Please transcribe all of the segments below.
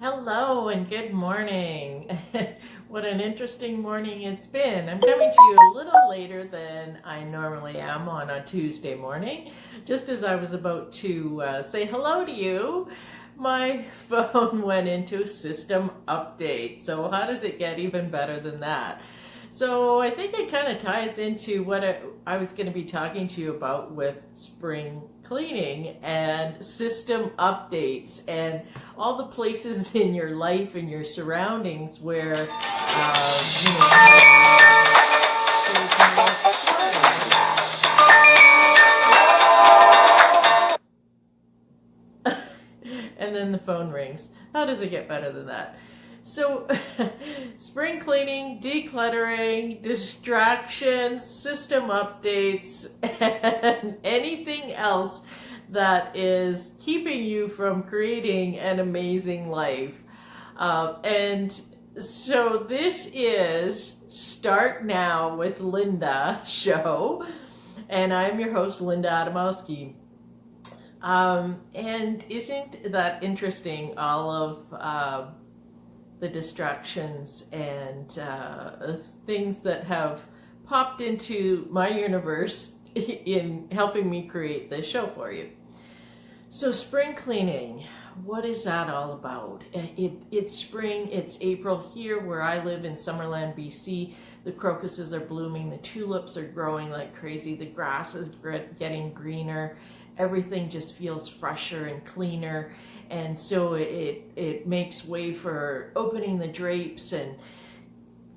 Hello and good morning. What an interesting morning it's been. I'm coming to you a little later than I normally am on a Tuesday morning. Just as I was about to say hello to you, my phone went into system update. So how does it get even better than that? So I think it kind of ties into what I was going to be talking to you about with spring cleaning and system updates and all the places in your life and your surroundings where you know, and then the phone rings. How does it get better than that? So, spring cleaning, decluttering, distractions, system updates, and anything else that is keeping you from creating an amazing life. And so this is Start Now with Linda show, and I'm your host, Linda Adamowski. And isn't that interesting, all of the distractions and things that have popped into my universe in helping me create this show for you. So spring cleaning, what is that all about? It's spring, it's April here where I live in Summerland, BC. The crocuses are blooming, the tulips are growing like crazy, the grass is getting greener, everything just feels fresher and cleaner. And so it makes way for opening the drapes and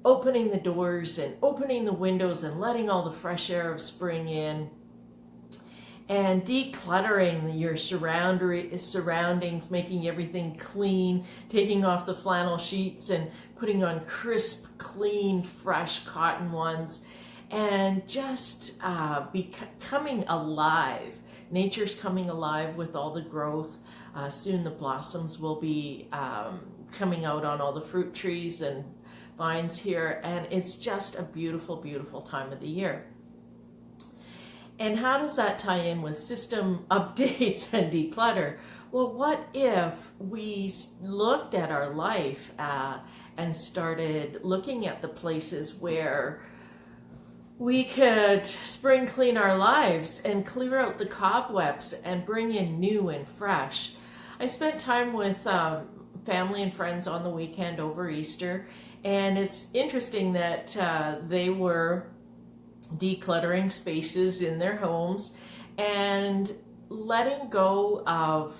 opening the doors and opening the windows and letting all the fresh air of spring in and decluttering your surroundings, making everything clean, taking off the flannel sheets and putting on crisp, clean, fresh cotton ones, and just becoming alive. Nature's coming alive with all the growth. Soon the blossoms will be coming out on all the fruit trees and vines here, and it's just a beautiful, beautiful time of the year. And how does that tie in with system updates and declutter? Well, what if we looked at our life and started looking at the places where we could spring clean our lives and clear out the cobwebs and bring in new and fresh. I spent time with family and friends on the weekend over Easter, and it's interesting that they were decluttering spaces in their homes and letting go of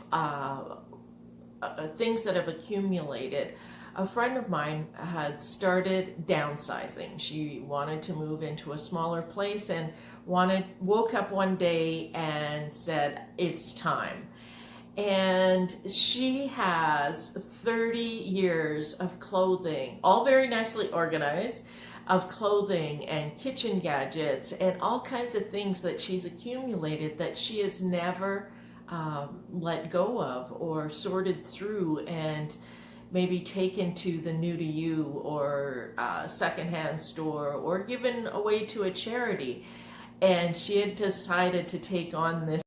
things that have accumulated. A friend of mine had started downsizing. She wanted to move into a smaller place and woke up one day and said, it's time. And she has 30 years of clothing, all very nicely organized, of clothing and kitchen gadgets and all kinds of things that she's accumulated that she has never let go of or sorted through and maybe taken to the New to You or secondhand store or given away to a charity. And she had decided to take on this.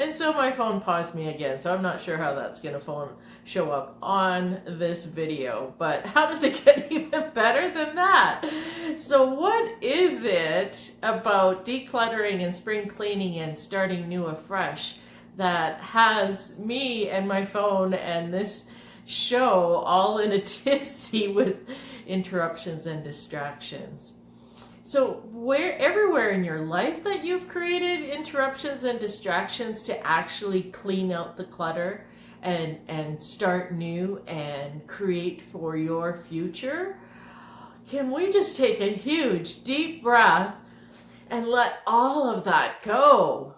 And so my phone paused me again, so I'm not sure how that's going to show up on this video, but how does it get even better than that? So what is it about decluttering and spring cleaning and starting new afresh that has me and my phone and this show all in a tizzy with interruptions and distractions? So everywhere in your life that you've created interruptions and distractions to actually clean out the clutter and start new and create for your future, can we just take a huge deep breath and let all of that go?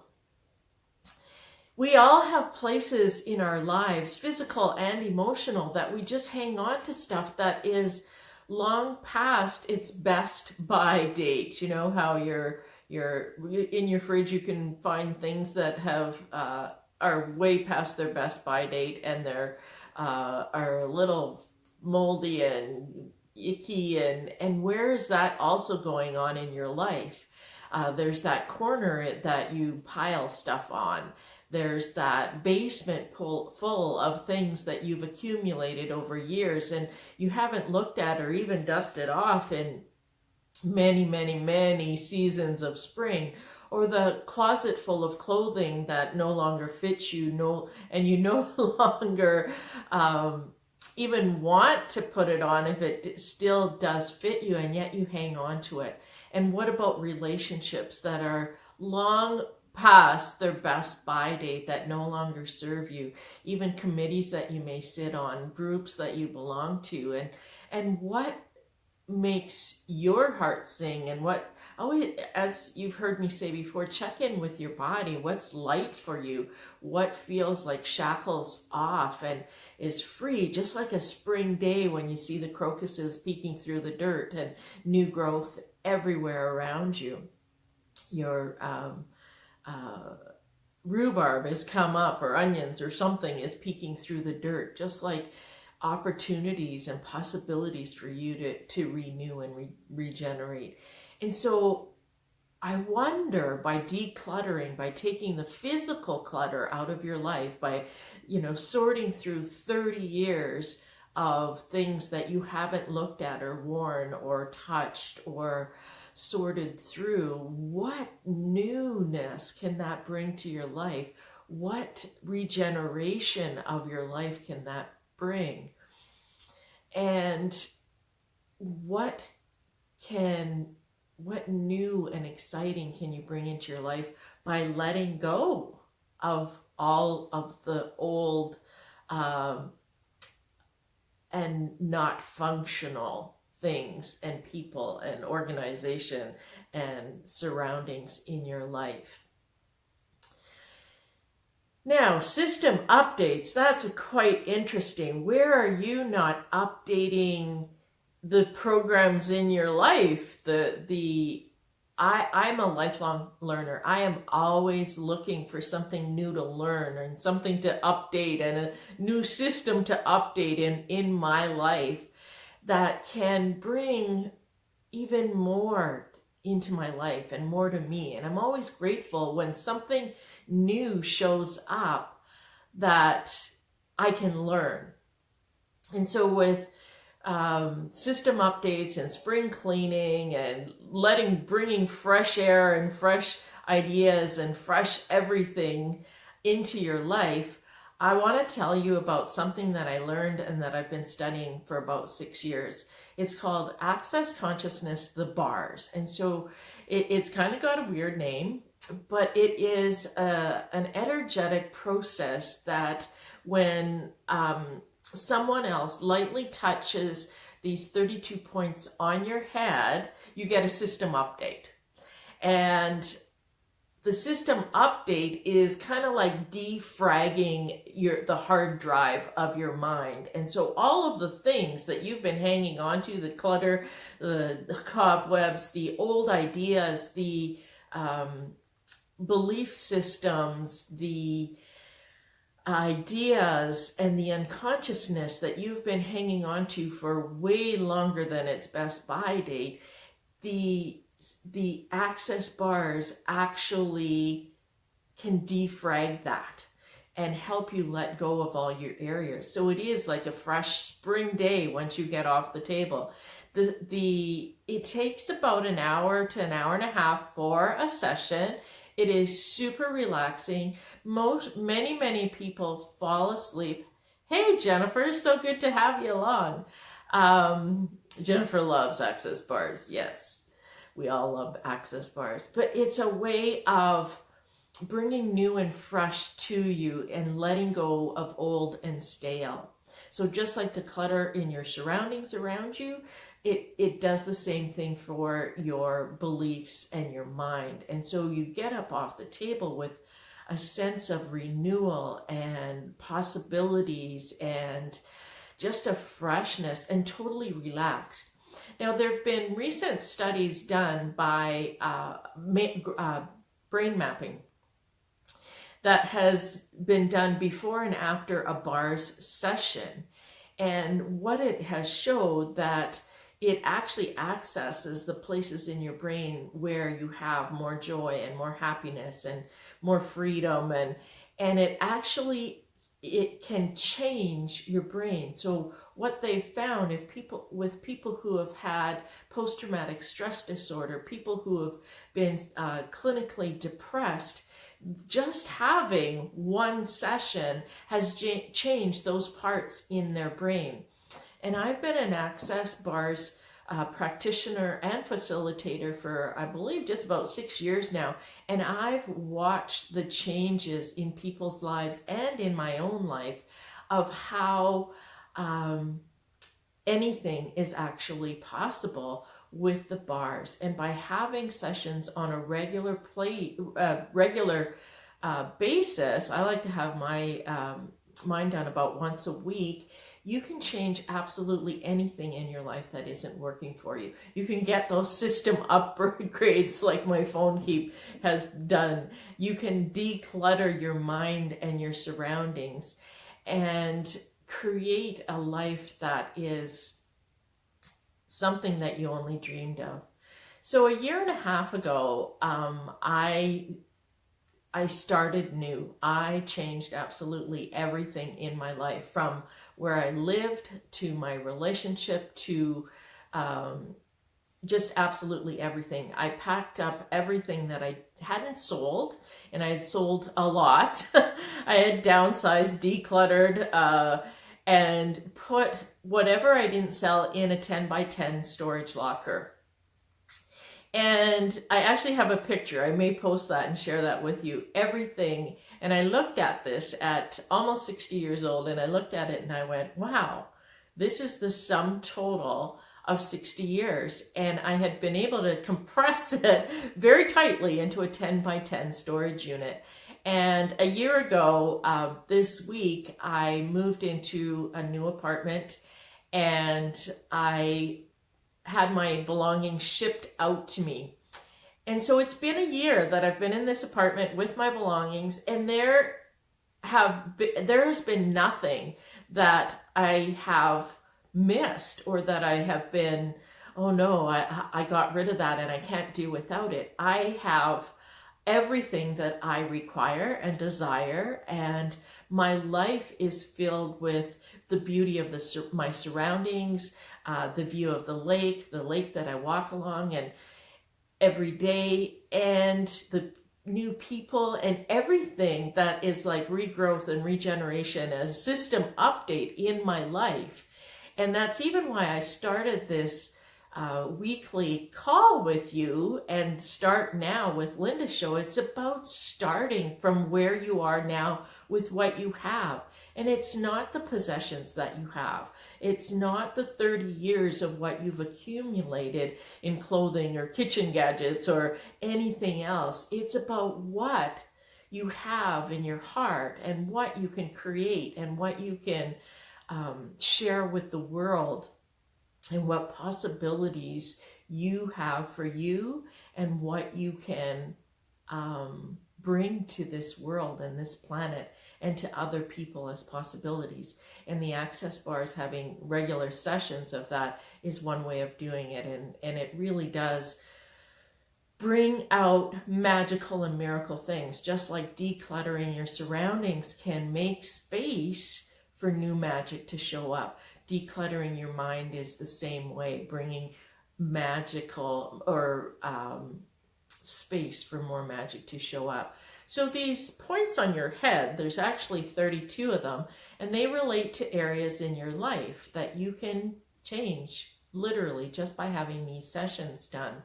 We all have places in our lives, physical and emotional, that we just hang on to stuff that is long past its best by date. You know how you're in your fridge, you can find things that have are way past their best by date, and they're are a little moldy and icky, and where is that also going on in your life? There's that corner that you pile stuff on. There's that basement full of things that you've accumulated over years and you haven't looked at or even dusted off in many, many, many seasons of spring. Or the closet full of clothing that no longer fits you, and you no longer even want to put it on if it still does fit you, and yet you hang on to it. And what about relationships that are long past their best by date, that no longer serve you? Even committees that you may sit on, groups that you belong to, and what makes your heart sing, and what, always, as you've heard me say before, check in with your body. What's light for you? What feels like shackles off and is free, just like a spring day when you see the crocuses peeking through the dirt and new growth everywhere around you. Your rhubarb has come up, or onions or something is peeking through the dirt, just like opportunities and possibilities for you to renew and regenerate. And so I wonder, by decluttering, by taking the physical clutter out of your life, by, sorting through 30 years of things that you haven't looked at or worn or touched or sorted through, what newness can that bring to your life? What regeneration of your life can that bring? And what new and exciting can you bring into your life by letting go of all of the old and not functional things and people and organization and surroundings in your life? Now, system updates, that's quite interesting. Where are you not updating the programs in your life? I'm a lifelong learner. I am always looking for something new to learn and something to update and a new system to update in my life that can bring even more into my life and more to me. And I'm always grateful when something new shows up that I can learn. And so with system updates and spring cleaning and bringing fresh air and fresh ideas and fresh everything into your life, I want to tell you about something that I learned and that I've been studying for about 6 years. It's called Access Consciousness, the bars. And so it's kind of got a weird name, but it is an energetic process that when someone else lightly touches these 32 points on your head, you get a system update. And the system update is kind of like defragging the hard drive of your mind. And so all of the things that you've been hanging on to, the clutter, the cobwebs, the old ideas, the belief systems, the ideas, and the unconsciousness that you've been hanging on to for way longer than its best by date, the access bars actually can defrag that and help you let go of all your areas. So it is like a fresh spring day once you get off the table. It takes about an hour to an hour and a half for a session. It is super relaxing. Many people fall asleep. Hey, Jennifer, so good to have you along. Jennifer loves access bars. Yes, we all love access bars. But it's a way of bringing new and fresh to you and letting go of old and stale. So just like the clutter in your surroundings around you, it does the same thing for your beliefs and your mind. And so you get up off the table with a sense of renewal and possibilities and just a freshness and totally relaxed. Now, there have been recent studies done by brain mapping that has been done before and after a bars session. And what it has showed that it actually accesses the places in your brain where you have more joy and more happiness and more freedom and it can change your brain. So what they've found, if people who have had post-traumatic stress disorder, people who have been clinically depressed, just having one session has changed those parts in their brain. And I've been an Access Bars practitioner and facilitator for, I believe, just about 6 years now. And I've watched the changes in people's lives and in my own life of how anything is actually possible with the bars. And by having sessions on a regular basis, I like to have my mine done about once a week. You can change absolutely anything in your life that isn't working for you. You can get those system upgrades like my phone keep has done. You can declutter your mind and your surroundings and create a life that is something that you only dreamed of. So 1.5 years ago, I started new. I changed absolutely everything in my life, from where I lived to my relationship to just absolutely everything. I packed up everything that I hadn't sold, and I had sold a lot. I had downsized, decluttered, and put whatever I didn't sell in a 10x10 storage locker. And I actually have a picture. I may post that and share that with you. Everything. And I looked at this at almost 60 years old, and I looked at it and I went, wow, this is the sum total of 60 years. And I had been able to compress it very tightly into a 10x10 storage unit. And 1 year ago, this week, I moved into a new apartment, and I had my belongings shipped out to me. And so it's been 1 year that I've been in this apartment with my belongings, and there has been nothing that I have missed or that I have been, oh no, I got rid of that and I can't do without it. I have everything that I require and desire, and my life is filled with the beauty of my surroundings, the view of the lake that I walk along and every day, and the new people and everything that is like regrowth and regeneration and a system update in my life. And that's even why I started this weekly call with you and Start Now with Linda show. It's about starting from where you are now with what you have. And it's not the possessions that you have. It's not the 30 years of what you've accumulated in clothing or kitchen gadgets or anything else. It's about what you have in your heart and what you can create and what you can share with the world, and what possibilities you have for you and what you can bring to this world and this planet and to other people as possibilities. And the Access Bars, having regular sessions of that, is one way of doing it. And it really does bring out magical and miracle things. Just like decluttering your surroundings can make space for new magic to show up. Decluttering your mind is the same way, bringing magical or space for more magic to show up. So these points on your head, there's actually 32 of them, and they relate to areas in your life that you can change literally just by having these sessions done.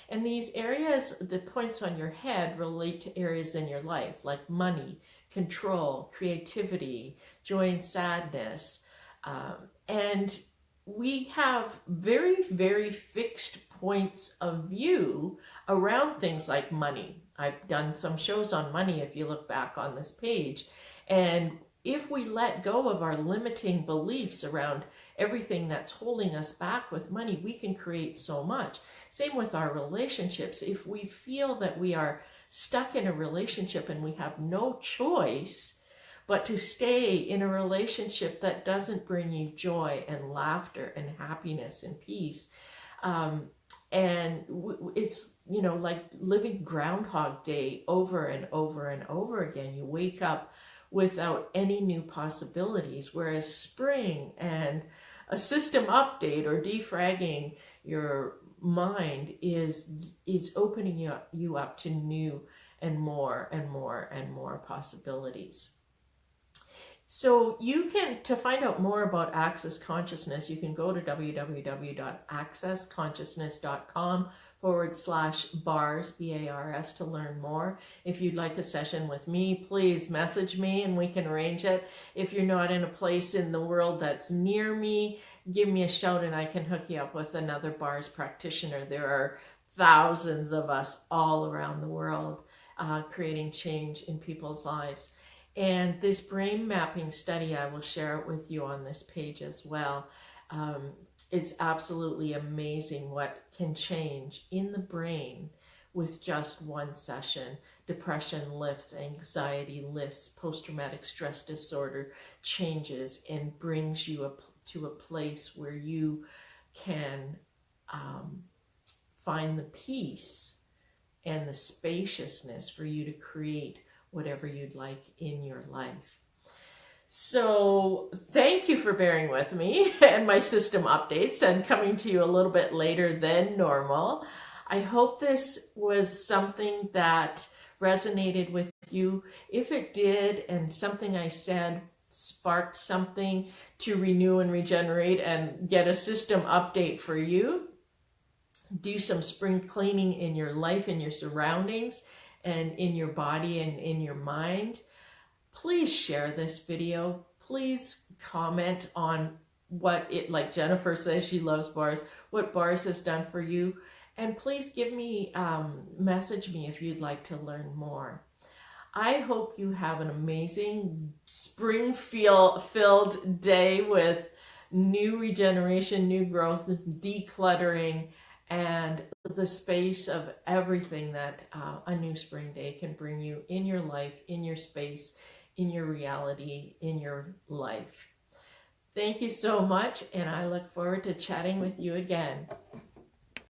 And these areas, the points on your head, relate to areas in your life like money, control, creativity, joy and sadness. And we have very, very fixed points of view around things like money. I've done some shows on money if you look back on this page. And if we let go of our limiting beliefs around everything that's holding us back with money, we can create so much. Same with our relationships. If we feel that we are stuck in a relationship and we have no choice but to stay in a relationship that doesn't bring you joy and laughter and happiness and peace, And it's, you know, like living Groundhog Day over and over and over again. You wake up without any new possibilities, whereas spring and a system update or defragging your mind is opening you up to new and more and more and more possibilities. So you can, to find out more about Access Consciousness, you can go to www.accessconsciousness.com/bars, B-A-R-S, to learn more. If you'd like a session with me, please message me and we can arrange it. If you're not in a place in the world that's near me, give me a shout and I can hook you up with another bars practitioner. There are thousands of us all around the world creating change in people's lives. And this brain mapping study, I will share it with you on this page as well. It's absolutely amazing what can change in the brain with just one session. Depression lifts, anxiety lifts, post-traumatic stress disorder changes, and brings you to a place where you can find the peace and the spaciousness for you to create whatever you'd like in your life. So thank you for bearing with me and my system updates and coming to you a little bit later than normal. I hope this was something that resonated with you. If it did, and something I said sparked something to renew and regenerate and get a system update for you, do some spring cleaning in your life, in your surroundings, and in your body and in your mind, please share this video. Please comment on what it, like Jennifer says, she loves bars, what bars has done for you. And please give me, message me if you'd like to learn more. I hope you have an amazing spring filled day with new regeneration, new growth, decluttering, and the space of everything that a new spring day can bring you in your life, in your space, in your reality, in your life. Thank you so much, and I look forward to chatting with you again.